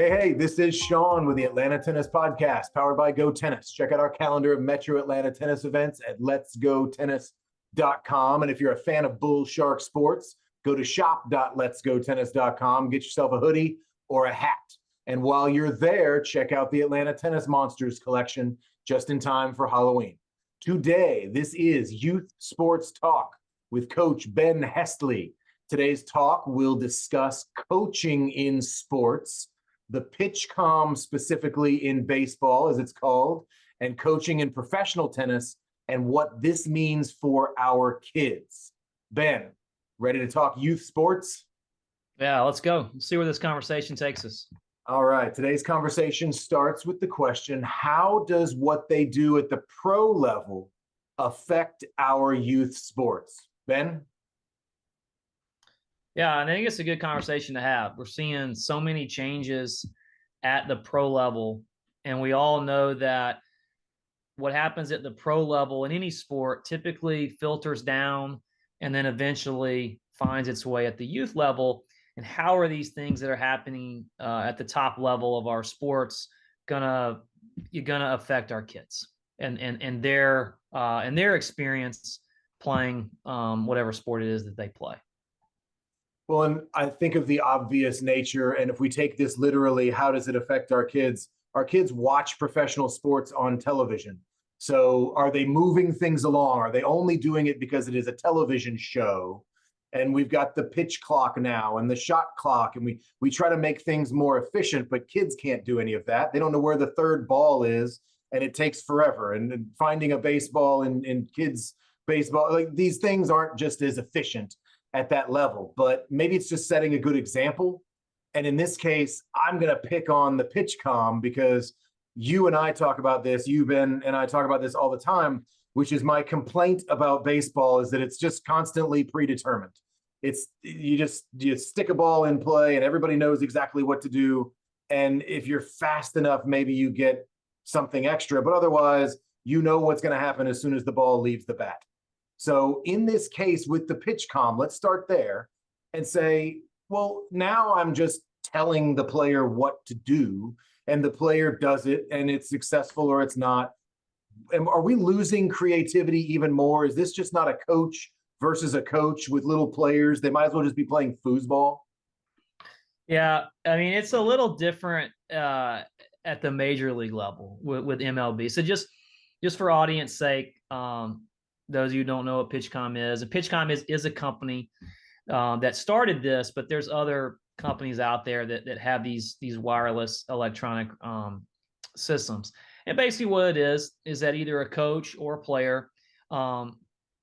Hey, this is Shaun with the Atlanta Tennis Podcast, powered by Go Tennis. Check out our calendar of Metro Atlanta tennis events at letsgotennis.com. And if you're a fan of Bull Shark Sports, go to shop.letsgotennis.com. Get yourself a hoodie or a hat. And while you're there, check out the Atlanta Tennis Monsters collection just in time for Halloween. Today, this is Youth Sports Talk with Coach Ben Hestley. Today's talk will discuss coaching in sports, the PitchCom specifically in baseball, as it's called, and coaching in professional tennis, and what this means for our kids. Ben, ready to talk youth sports? Yeah, let's go. Let's see where this conversation takes us. All right. Today's conversation starts with the question, how does what they do at the pro level affect our youth sports? Ben? Yeah, I think it's a good conversation to have. We're seeing so many changes at the pro level, and we all know that what happens at the pro level in any sport typically filters down and then eventually finds its way at the youth level. And how are these things that are happening at the top level of our sports gonna affect our kids and their experience playing whatever sport it is that they play? Well, and I think of the obvious nature, and if we take this literally, how does it affect our kids? Our kids watch professional sports on television. So are they moving things along? Are they only doing it because it is a television show? And we've got the pitch clock now and the shot clock, and we try to make things more efficient, but kids can't do any of that. They don't know where the third ball is, and it takes forever. And finding a baseball in kids' baseball, like these things aren't just as efficient at that level, but maybe it's just setting a good example. And in this case, I'm going to pick on the PitchCom because you and I talk about this, you, Ben, and I talk about this all the time, which is my complaint about baseball is that it's just constantly predetermined. It's you stick a ball in play and everybody knows exactly what to do. And if you're fast enough, maybe you get something extra, but otherwise, you know what's going to happen as soon as the ball leaves the bat. So in this case with the PitchCom, let's start there and say, well, now I'm just telling the player what to do and the player does it and it's successful or it's not. And are we losing creativity even more? Is this just not a coach versus a coach with little players? They might as well just be playing foosball. Yeah, I mean, it's a little different at the major league level with MLB. So just for audience sake, those of you who don't know what PitchCom is, and PitchCom is a company that started this, but there's other companies out there that have these wireless electronic systems. And basically what it is that either a coach or a player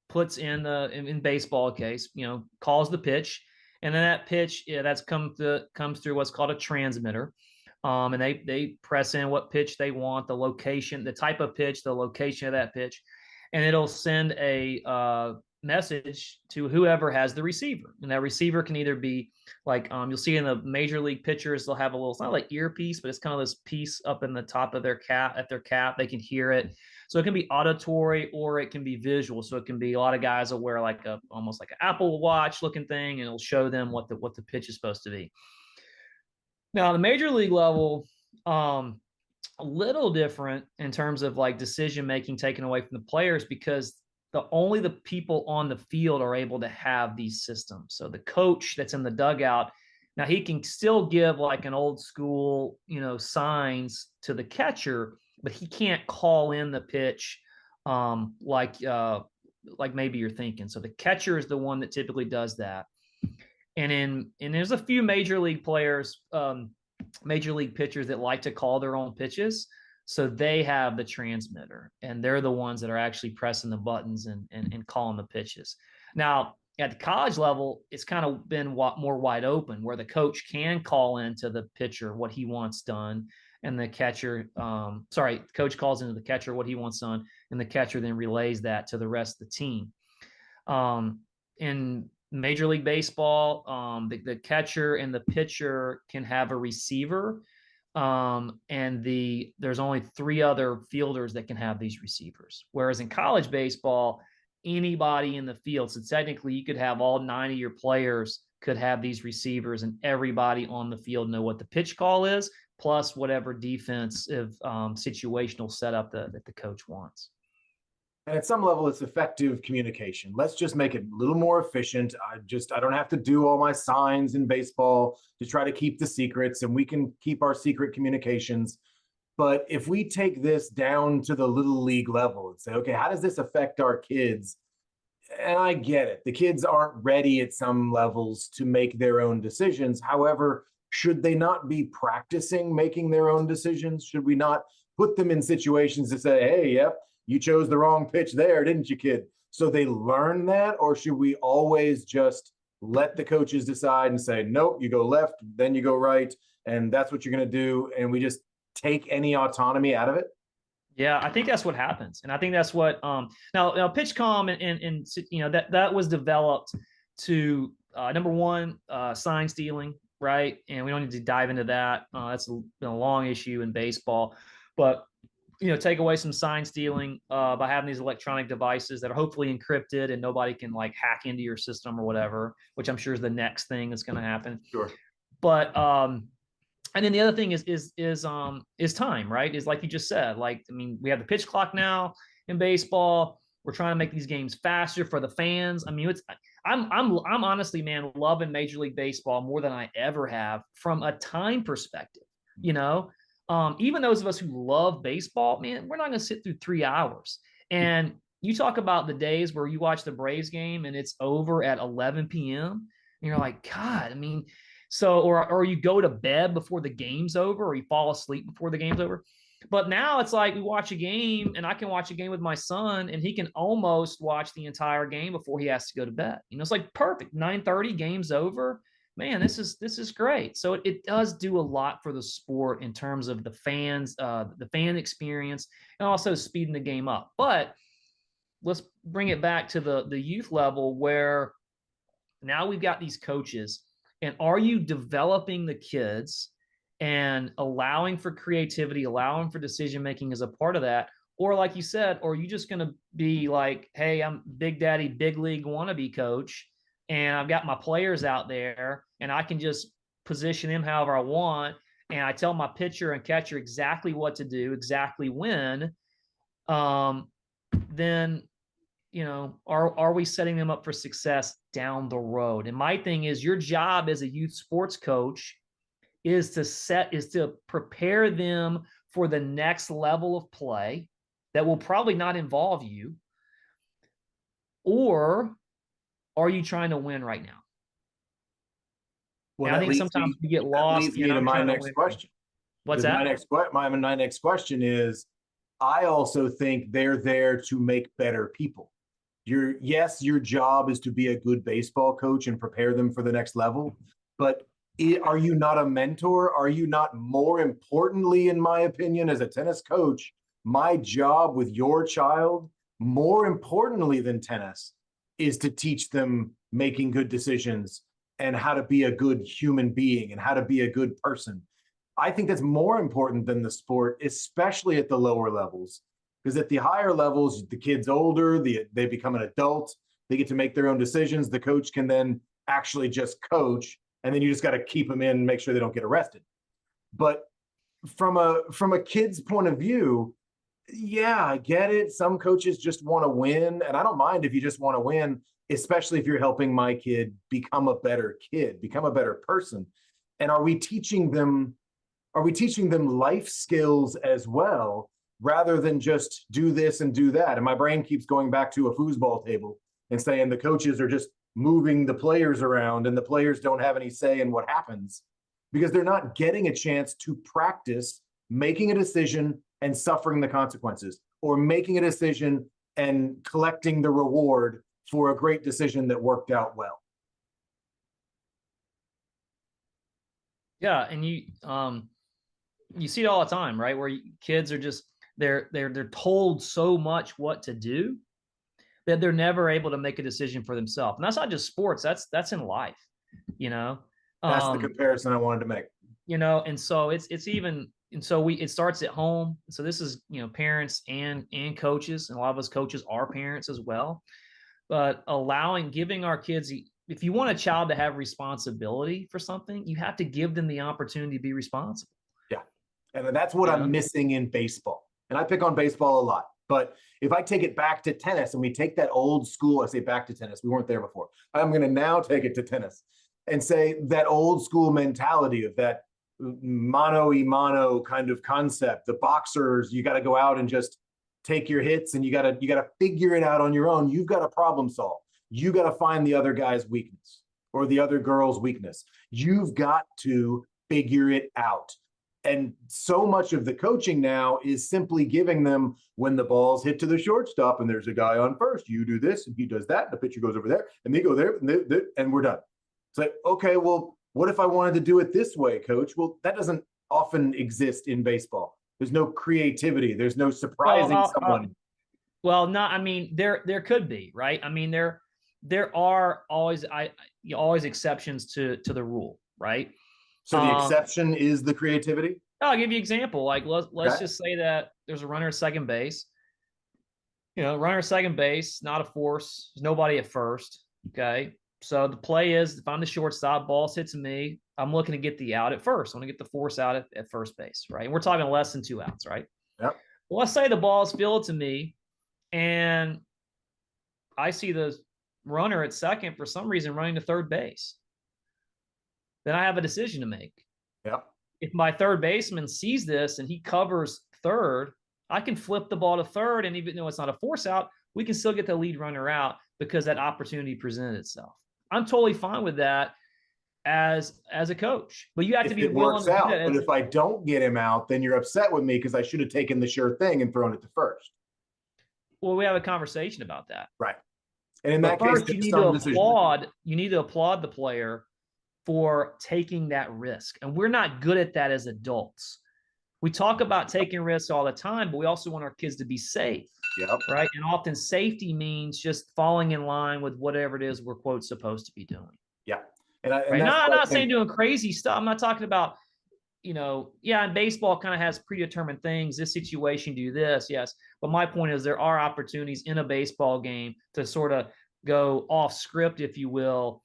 puts in baseball case, calls the pitch, and then that pitch comes through what's called a transmitter. And they press in what pitch they want, the location, the type of pitch, the location of that pitch, and it'll send a message to whoever has the receiver. And that receiver can either be like you'll see in the major league pitchers, they'll have a little, it's not like earpiece, but it's kind of this piece up in the top of their cap, they can hear it. So it can be auditory or it can be visual. So it can be, a lot of guys will wear like almost like an Apple Watch looking thing, and it'll show them what the pitch is supposed to be. Now, the major league level, a little different in terms of like decision making taken away from the players, because only the people on the field are able to have these systems. So the coach that's in the dugout, now he can still give like an old school, signs to the catcher, but he can't call in the pitch like maybe you're thinking. So the catcher is the one that typically does that. And there's a few major league players, major league pitchers that like to call their own pitches. So they have the transmitter, and they're the ones that are actually pressing the buttons and calling the pitches. Now, at the college level, it's kind of been more wide open, where the coach can call into the pitcher what he wants done, and the catcher, the coach calls into the catcher what he wants done, and the catcher then relays that to the rest of the team. In Major League Baseball, the catcher and the pitcher can have a receiver. And there's only 3 other fielders that can have these receivers. Whereas in college baseball, anybody in the field, so technically you could have all 9 of your players could have these receivers, and everybody on the field know what the pitch call is, plus whatever defensive situational setup that the coach wants. And at some level, it's effective communication. Let's just make it a little more efficient. I don't have to do all my signs in baseball to try to keep the secrets, and we can keep our secret communications. But if we take this down to the little league level and say, okay, how does this affect our kids? And I get it. The kids aren't ready at some levels to make their own decisions. However, should they not be practicing making their own decisions? Should we not put them in situations to say, hey, yep, you chose the wrong pitch there, didn't you, kid? So they learn that? Or should we always just let the coaches decide and say, nope, you go left, then you go right, and that's what you're going to do, and we just take any autonomy out of it? Yeah, I think that's what happens, and I think that's what now PitchCom and that was developed to number one, sign stealing, right? And we don't need to dive into that. That's been a long issue in baseball, but take away some sign stealing by having these electronic devices that are hopefully encrypted and nobody can like hack into your system or whatever, which I'm sure is the next thing that's going to happen. Sure. But and then the other thing is time, right? Is like you just said, like, I mean, we have the pitch clock now in baseball. We're trying to make these games faster for the fans. I mean, I'm honestly, man, loving Major League Baseball more than I ever have from a time perspective. Even those of us who love baseball, man, we're not going to sit through 3 hours. And you talk about the days where you watch the Braves game and it's over at 11 p.m. and you're like, God, I mean, so, or you go to bed before the game's over, or you fall asleep before the game's over. But now it's like we watch a game, and I can watch a game with my son, and he can almost watch the entire game before he has to go to bed. It's like perfect. 9:30, game's over. Man, this is great. So it does do a lot for the sport in terms of the fans, the fan experience, and also speeding the game up. But let's bring it back to the youth level where now we've got these coaches. And are you developing the kids and allowing for creativity, allowing for decision making as a part of that? Or like you said, or are you just going to be like, hey, I'm Big Daddy, big league wannabe coach, and I've got my players out there and I can just position them however I want. And I tell my pitcher and catcher exactly what to do, exactly when, then are we setting them up for success down the road? And my thing is, your job as a youth sports coach is to prepare them for the next level of play that will probably not involve you. Or are you trying to win right now? Well, I think sometimes we get lost. That leads me to my next question. What's that? My next question is, I also think they're there to make better people. Your job is to be a good baseball coach and prepare them for the next level. But are you not a mentor? Are you not, more importantly, in my opinion, as a tennis coach, my job with your child, more importantly than tennis, is to teach them making good decisions and how to be a good human being and how to be a good person. I think that's more important than the sport, especially at the lower levels. Because at the higher levels, the kid's older, they become an adult, they get to make their own decisions. The coach can then actually just coach, and then you just got to keep them in and make sure they don't get arrested. But from a kid's point of view, yeah, I get it. Some coaches just want to win, and I don't mind if you just want to win, especially if you're helping my kid become a better kid, become a better person. And are we teaching them life skills as well, rather than just do this and do that? And my brain keeps going back to a foosball table and saying the coaches are just moving the players around and the players don't have any say in what happens, because they're not getting a chance to practice making a decision and suffering the consequences, or making a decision and collecting the reward for a great decision that worked out well. Yeah, and you see it all the time, right? Where kids are just they're told so much what to do that they're never able to make a decision for themselves. And that's not just sports, that's in life, That's the comparison I wanted to make. And so it starts at home. So this is, parents and coaches, and a lot of us coaches are parents as well. But giving our kids, if you want a child to have responsibility for something, you have to give them the opportunity to be responsible. Yeah. And that's what I'm missing in baseball. And I pick on baseball a lot. But if I take it back to tennis and we take that old school, I say back to tennis, we weren't there before. I'm going to now take it to tennis and say that old school mentality of that mano y mano kind of concept. The boxers, you got to go out and just take your hits, and you got to figure it out on your own. You've got to problem solve. You got to find the other guy's weakness or the other girl's weakness. You've got to figure it out. And so much of the coaching now is simply giving them, when the ball's hit to the shortstop and there's a guy on first, you do this and he does that, and the pitcher goes over there and they go there and we're done. It's like, okay, well, what if I wanted to do it this way, coach? Well, that doesn't often exist in baseball. There's no creativity. There's no surprising someone. Well, no, I mean, there could be, right? I mean, there are always exceptions to the rule, right? So the exception is the creativity? I'll give you an example. Like, let's just say that there's a runner at second base. Runner at second base, not a force. There's nobody at first. Okay. So the play is, if I'm the shortstop, ball's hit to me, I'm looking to get the out at first. I want to get the force out at first base, right? And we're talking less than 2 outs, right? Yep. Well, let's say the ball's fielded to me and I see the runner at second for some reason running to third base. Then I have a decision to make. Yep. If my third baseman sees this and he covers third, I can flip the ball to third, and even though it's not a force out, we can still get the lead runner out because that opportunity presented itself. I'm totally fine with that as a coach, but you have to be willing to do that. But if I don't get him out, then you're upset with me because I should have taken the sure thing and thrown it to first. Well, we have a conversation about that, right? And in that case, you need to applaud the player for taking that risk. And we're not good at that as adults. We talk about taking risks all the time, but we also want our kids to be safe. Yep. Right. And often safety means just falling in line with whatever it is we're, quote, supposed to be doing. Yeah. I'm not saying doing crazy stuff. I'm not talking about, and baseball kind of has predetermined things. This situation, do this. Yes. But my point is there are opportunities in a baseball game to sort of go off script, if you will,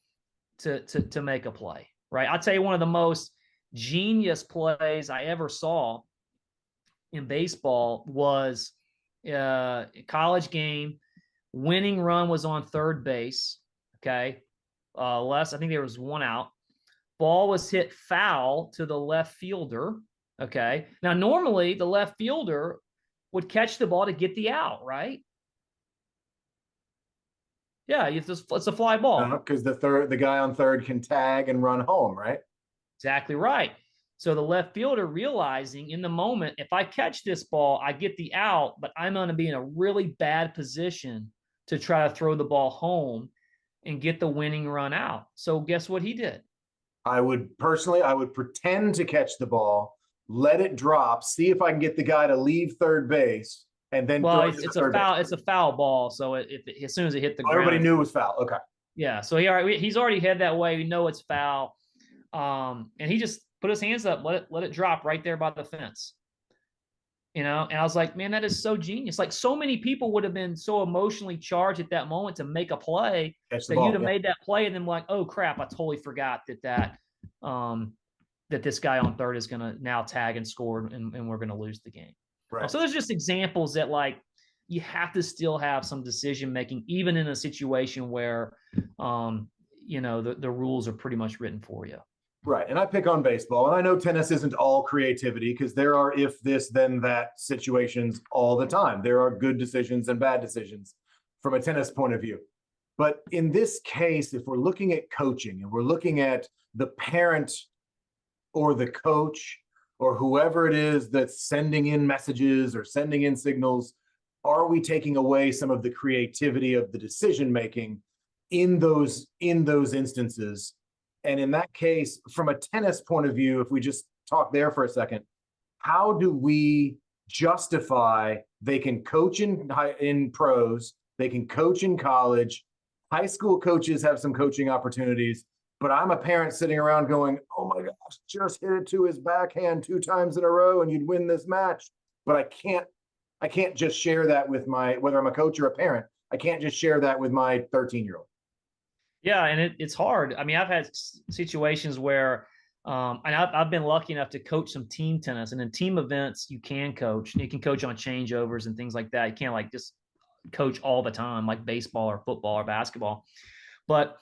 to make a play, right? I'll tell you one of the most genius plays I ever saw in baseball was a college game. Winning run was on third base. Okay. I think there was 1 out. Ball was hit foul to the left fielder. Okay. Now, normally the left fielder would catch the ball to get the out, right? Yeah, it's a fly ball. Because the guy on third can tag and run home, right? Exactly right. So the left fielder realizing in the moment, if I catch this ball, I get the out, but I'm going to be in a really bad position to try to throw the ball home and get the winning run out. So guess what he did? I would pretend to catch the ball, let it drop, see if I can get the guy to leave third base, and then it's a foul. It's a foul ball. So as soon as it hit the ground, everybody knew it was foul. Okay. Yeah. So he's already head that way. We know it's foul. And he just put his hands up, let it drop right there by the fence. And I was like, man, that is so genius. Like, so many people would have been so emotionally charged at that moment to make a play that you'd have made that play, and then like, oh crap, I totally forgot that this guy on third is going to now tag and score, and we're going to lose the game. Right. So there's just examples that, like, you have to still have some decision making, even in a situation where, the rules are pretty much written for you. Right. And I pick on baseball, and I know tennis isn't all creativity because there are if this, then that situations all the time. There are good decisions and bad decisions from a tennis point of view. But in this case, if we're looking at coaching and we're looking at the parent or the coach or whoever it is that's sending in messages or sending in signals, are we taking away some of the creativity of the decision making in those instances? And in that case, from a tennis point of view, if we just talk there for a second, how do we justify they can coach in pros, they can coach in college, high school coaches have some coaching opportunities, but I'm a parent sitting around going, oh my gosh, just hit it to his backhand 2 times in a row and you'd win this match. But I can't just share that with whether I'm a coach or a parent, I can't just share that with my 13-year-old. Yeah, and it's hard. I mean, I've had situations where And I've been lucky enough to coach some team tennis, and in team events, you can coach. You can coach on changeovers and things like that. You can't like just coach all the time, like baseball or football or basketball. But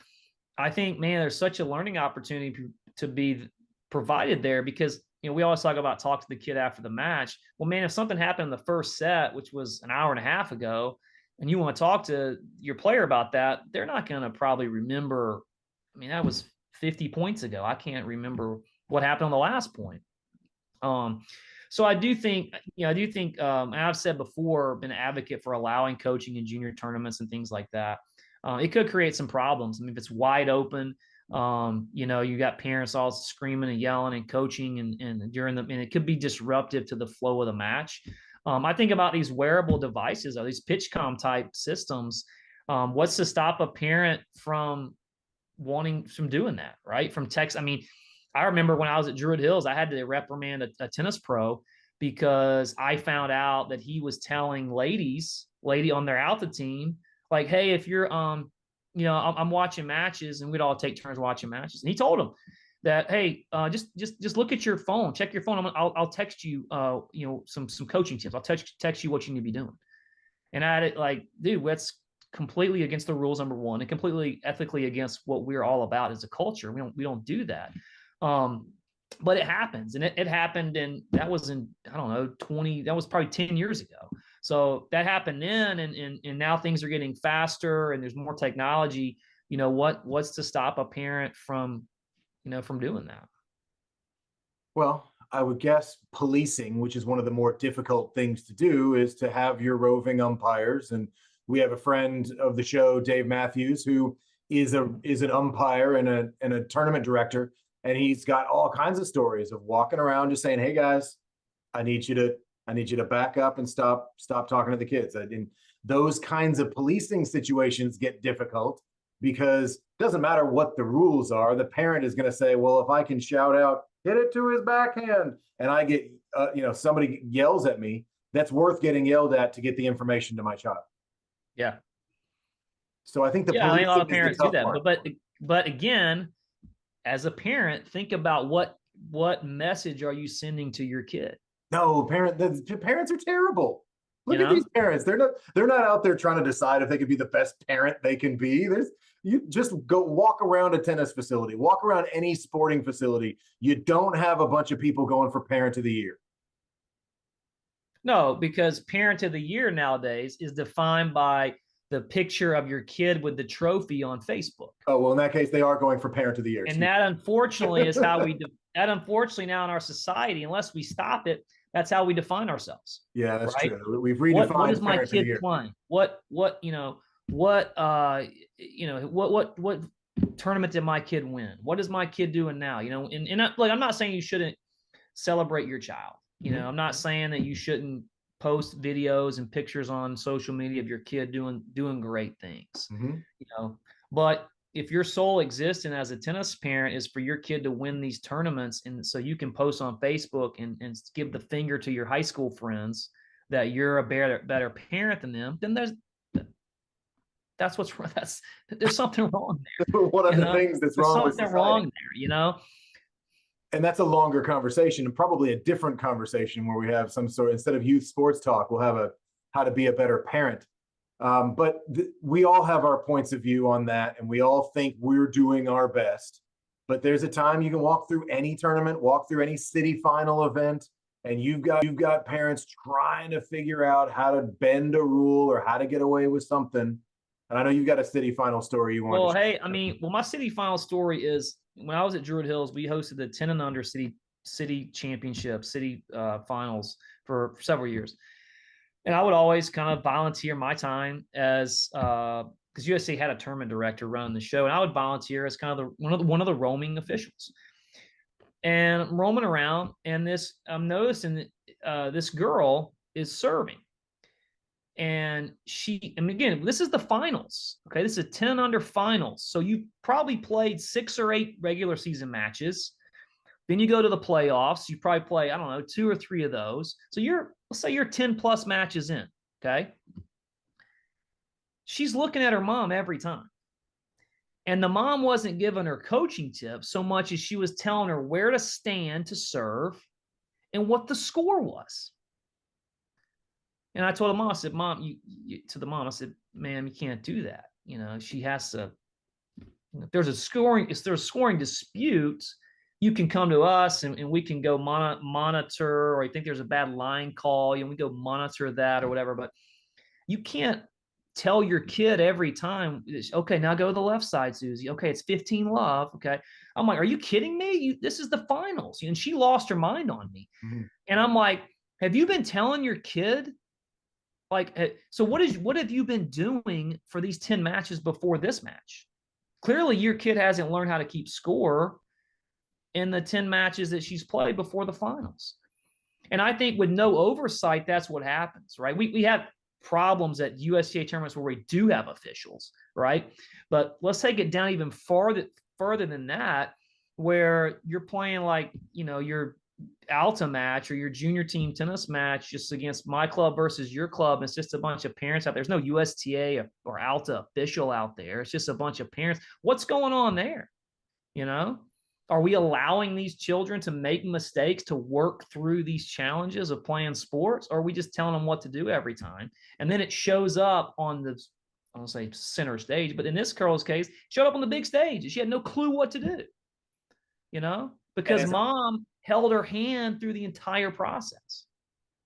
I think, man, there's such a learning opportunity to be provided there, because we always talk to the kid after the match. Well, man, if something happened in the first set, which was an hour and a half ago, and you want to talk to your player about that, they're not going to probably remember. I mean, that was 50 points ago. I can't remember what happened on the last point. So I do think, and I've said before, been an advocate for allowing coaching in junior tournaments and things like that. It could create some problems. I mean, if it's wide open, you got parents all screaming and yelling and coaching and it could be disruptive to the flow of the match. I think about these wearable devices, or these PitchCom type systems. What's to stop a parent from doing that, right? From text. I mean, I remember when I was at Druid Hills, I had to reprimand a tennis pro because I found out that he was telling lady on their alpha team, like, hey, if you're I'm watching matches, and we'd all take turns watching matches. And he told them that, hey, just look at your phone, check your phone. I'll text you, some coaching tips. I'll text you what you need to be doing. And I had it like, dude, that's completely against the rules, number one, and completely ethically against what we're all about as a culture. We don't do that. But it happens, and it happened, and that was in, I don't know, that was probably 10 years ago. So that happened then, and now things are getting faster, and there's more technology. What's to stop a parent from doing that? Well, I would guess policing, which is one of the more difficult things to do, is to have your roving umpires. And we have a friend of the show, Dave Matthews, who is an umpire and a tournament director, and he's got all kinds of stories of walking around just saying, "Hey guys, I need you to back up and stop talking to the kids." And those kinds of policing situations get difficult because it doesn't matter what the rules are. The parent is going to say, "Well, if I can shout out, hit it to his backhand," and I get, somebody yells at me, that's worth getting yelled at to get the information to my child. Yeah. So I think the I mean, a lot of policing is parents the do tough that, part. but again, as a parent, think about what message are you sending to your kid? No, the parents are terrible. Look You at know? these parents. They're not out there trying to decide if they could be the best parent they can be. You just go walk around a tennis facility, walk around any sporting facility. You don't have a bunch of people going for parent of the year. No, because parent of the year nowadays is defined by the picture of your kid with the trophy on Facebook. Oh, well, in that case, they are going for parent of the year. And that unfortunately is how that unfortunately now in our society, unless we stop it, that's how we define ourselves. Yeah, that's right? true. We've redefined what is my parent of the kid year. playing? What tournament did my kid win? What is my kid doing now? Like, I'm not saying you shouldn't celebrate your child. I'm not saying that you shouldn't post videos and pictures on social media of your kid doing great things. But if your sole existence as a tennis parent is for your kid to win these tournaments, and so you can post on Facebook and give the finger to your high school friends that you're a better parent than them, then there's something wrong there. One of the things that's there's wrong with something society. wrong there. And that's a longer conversation, and probably a different conversation where we have some sort, instead of youth sports talk, we'll have a how to be a better parent. But we all have our points of view on that, and we all think we're doing our best. But there's a time you can walk through any tournament, walk through any city final event, and you've got parents trying to figure out how to bend a rule or how to get away with something. And I know you've got a city final story you want. Well, hey, my city final story is when I was at Druid Hills, we hosted the 10 and under city championship, city finals for several years. And I would always kind of volunteer my time as because USA had a tournament director running the show, and I would volunteer as kind of one of the roaming officials. And I'm roaming around, and I'm noticing that this girl is serving. And again, this is the finals. Okay, this is a 10 under finals. So you probably played 6 or 8 regular season matches. Then you go to the playoffs. You probably play, I don't know, 2 or 3 of those. So let's say you're 10 plus matches in. Okay. She's looking at her mom every time. And the mom wasn't giving her coaching tips so much as she was telling her where to stand to serve and what the score was. And I told the mom, I said, Mom, to the mom, I said, ma'am, you can't do that. You know, she has to, if there's a scoring disputes, you can come to us and we can go monitor, or you think there's a bad line call, we go monitor that or whatever. But you can't tell your kid every time, okay, now go to the left side, Susie. Okay, it's 15 love. Okay. I'm like, are you kidding me? This is the finals. And she lost her mind on me. Mm-hmm. And I'm like, have you been telling your kid? Like, so what have you been doing for these 10 matches before this match? Clearly your kid hasn't learned how to keep score in the 10 matches that she's played before the finals. And I think with no oversight, that's what happens, right? We have problems at USTA tournaments where we do have officials, right? But let's take it down even further than that, where you're playing like, your Alta match or your junior team tennis match just against my club versus your club. It's just a bunch of parents out there. There's no USTA or Alta official out there. It's just a bunch of parents. What's going on there? Are we allowing these children to make mistakes, to work through these challenges of playing sports? Or are we just telling them what to do every time? And then it shows up on the, I don't say center stage, but in this girl's case, showed up on the big stage and she had no clue what to do, because mom held her hand through the entire process.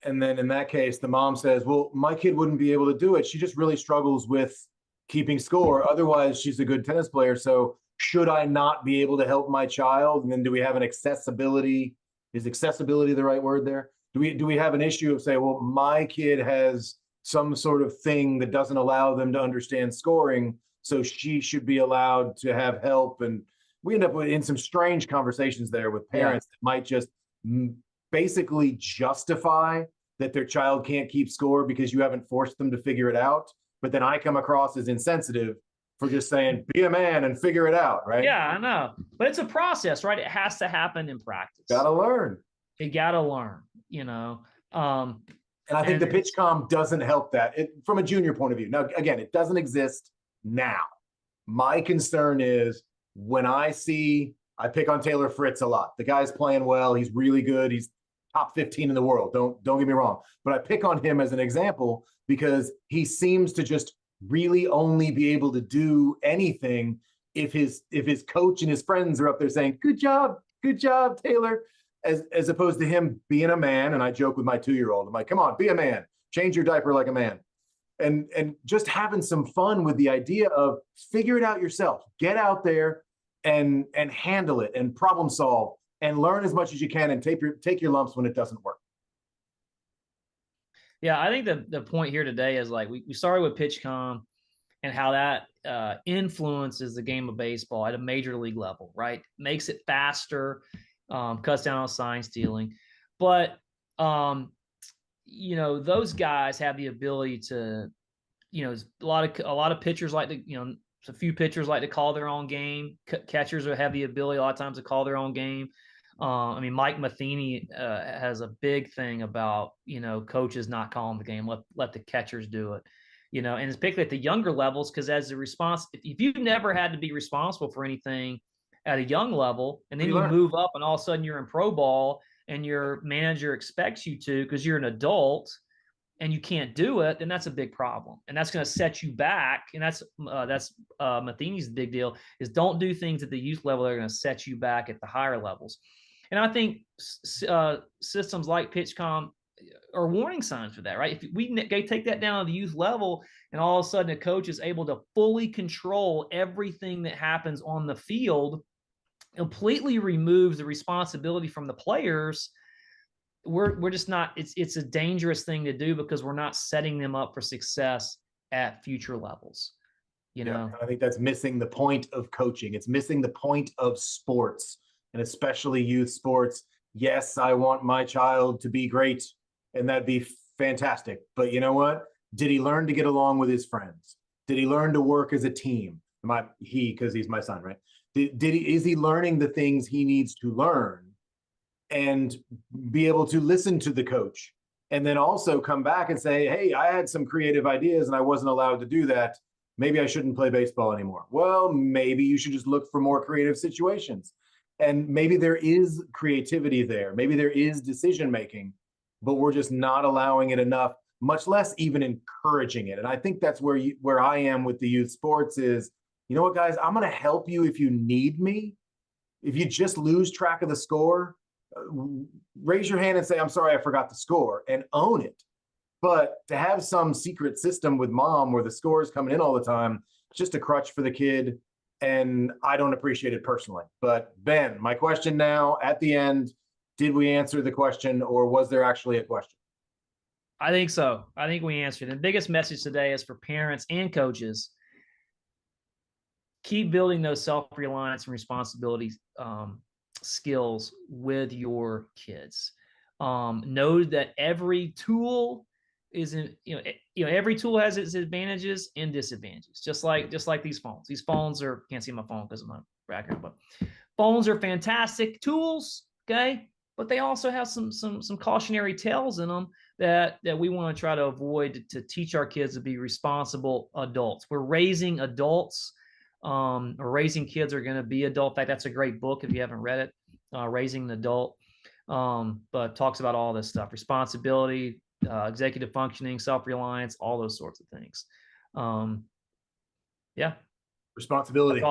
And then in that case, the mom says, well, my kid wouldn't be able to do it. She just really struggles with keeping score. Otherwise, she's a good tennis player. So should I not be able to help my child? And then do we have an accessibility? Is accessibility the right word there? Do we have an issue of saying, well, my kid has some sort of thing that doesn't allow them to understand scoring, so she should be allowed to have help? And we end up in some strange conversations there with parents that might just basically justify that their child can't keep score because you haven't forced them to figure it out. But then I come across as insensitive for just saying, be a man and figure it out, right? Yeah, I know. But it's a process, right? It has to happen in practice. Gotta learn. You gotta learn, And I think the PitchCom doesn't help that from a junior point of view. Now, again, it doesn't exist now. My concern is when I pick on Taylor Fritz a lot. The guy's playing well. He's really good. He's top 15 in the world. Don't get me wrong. But I pick on him as an example because he seems to just really only be able to do anything if his coach and his friends are up there saying, good job, Taylor, as opposed to him being a man. And I joke with my 2-year-old, I'm like, come on, be a man, change your diaper like a man. And just having some fun with the idea of figure it out yourself, get out there and handle it and problem solve and learn as much as you can and take your lumps when it doesn't work. Yeah, I think the point here today is like we started with PitchCom and how that influences the game of baseball at a major league level, right? Makes it faster, cuts down on sign stealing. But, those guys have the ability to, a lot of pitchers like to, a few pitchers like to call their own game. Catchers have the ability a lot of times to call their own game. Mike Matheny has a big thing about, coaches not calling the game, let the catchers do it, and it's particularly at the younger levels, because as a response, if you've never had to be responsible for anything at a young level, and then you move up and all of a sudden you're in pro ball and your manager expects you to, because you're an adult and you can't do it, then that's a big problem. And that's going to set you back. And that's Matheny's big deal is don't do things at the youth level that are going to set you back at the higher levels. And I think systems like PitchCom are warning signs for that, right? If we take that down to the youth level and all of a sudden a coach is able to fully control everything that happens on the field, completely removes the responsibility from the players, we're just not, it's a dangerous thing to do because we're not setting them up for success at future levels. I think that's missing the point of coaching. It's missing the point of sports, and especially youth sports. Yes, I want my child to be great, and that'd be fantastic. But you know what? Did he learn to get along with his friends? Did he learn to work as a team? Because he's my son, right? Is he learning the things he needs to learn and be able to listen to the coach, and then also come back and say, hey, I had some creative ideas and I wasn't allowed to do that. maybe I shouldn't play baseball anymore. Well, maybe you should just look for more creative situations. And maybe there is creativity there. Maybe there is decision making, but we're just not allowing it enough, much less even encouraging it. And I think that's where I am with the youth sports is, you know what, guys, I'm going to help you if you need me. If you just lose track of the score, raise your hand and say, I'm sorry, I forgot the score, and own it. But to have some secret system with mom where the score is coming in all the time, it's just a crutch for the kid. And I don't appreciate it personally. But Ben, my question now at the end, did we answer the question, or was there actually a question? I think so. I think we answered. The biggest message today is for parents and coaches. Keep building those self-reliance and responsibility skills with your kids. Know that every tool isn't, every tool has its advantages and disadvantages. Just like these phones. These phones are, can't see my phone because of my background, but phones are fantastic tools, okay? But they also have some cautionary tales in them that we want to try to avoid to teach our kids to be responsible adults. We're raising adults. Or Raising Kids Are going to be adult. In fact, that's a great book if you haven't read it, Raising an Adult. But talks about all this stuff: responsibility, executive functioning, self-reliance, all those sorts of things. Yeah. Responsibility.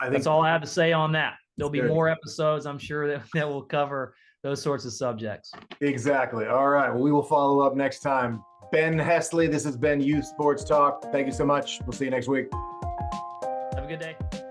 That's all I have to say on that. There'll be more episodes, I'm sure, that will cover those sorts of subjects. Exactly. All right. Well, we will follow up next time. Ben Hestley, this has been Youth Sports Talk. Thank you so much. We'll see you next week. Have a good day.